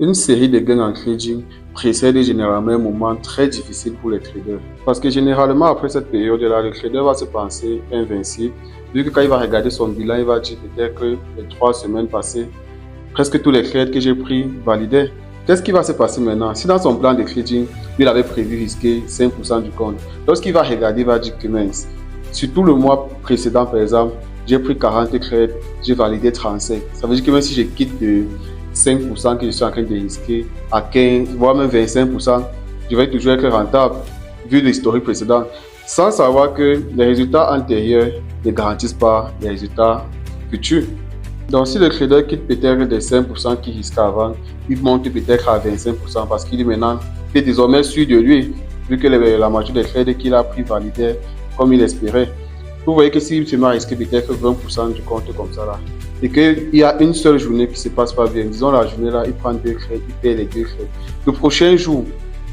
Une série de gains en trading précède généralement un moment très difficile pour les traders. Parce que généralement, après cette période-là, le trader va se penser invincible. Vu que quand il va regarder son bilan, il va dire peut-être que les 3 semaines passées, presque tous les trades que j'ai pris validaient. Qu'est-ce qui va se passer maintenant? Si dans son plan de trading, il avait prévu risquer 5% du compte, lorsqu'il va regarder, il va dire que mince, sur tout le mois précédent, par exemple, j'ai pris 40 trades, j'ai validé 35. Ça veut dire que même si je quitte de 5% que je suis en train de risquer à 15, voire même 25%, je vais toujours être rentable, vu l'historique précédent, sans savoir que les résultats antérieurs ne garantissent pas les résultats futurs. Donc, si le trader quitte peut-être des 5% qu'il risquait avant, il monte peut-être à 25% parce qu'il est maintenant désormais sûr de lui, vu que la majorité des trades qu'il a pris validaient comme il espérait. Vous voyez que s'il se met à risquer peut-être 20% du compte comme ça là, et qu'il y a une seule journée qui se passe pas bien, disons la journée là, il prend 2 trades, il paye les 2 trades. Le prochain jour,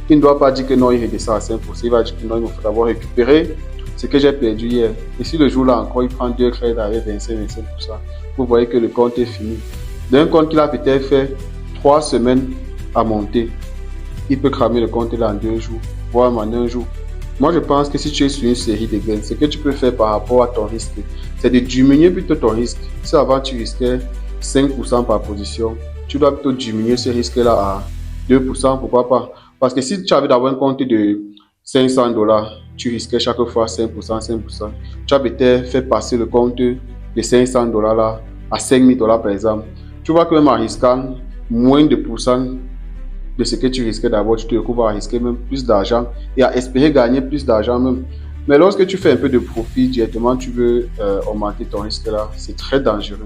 il ne doit pas dire que non, il redescend à 5%, il va dire que non, il me faut d'abord récupérer ce que j'ai perdu hier. Et si le jour là encore, il prend 2 trades avec 25%, vous voyez que le compte est fini. D'un compte qu'il a peut-être fait 3 semaines à monter, il peut cramer le compte là en 2 jours, voire en un jour. Moi, je pense que si tu es sur une série de gains, ce que tu peux faire par rapport à ton risque, c'est de diminuer plutôt ton risque. Si avant tu risquais 5% par position, tu dois plutôt diminuer ce risque-là à 2%, pourquoi pas? Parce que si tu avais d'abord un compte de 500 $, tu risquais chaque fois 5%, 5%. Tu as peut-être fait passer le compte de 500 $ là à 5000 $ par exemple. Tu vois que même en risquant moins de pourcent de ce que tu risquais d'abord, tu te retrouves à risquer même plus d'argent et à espérer gagner plus d'argent même. Mais lorsque tu fais un peu de profit directement, tu veux augmenter ton risque là, c'est très dangereux.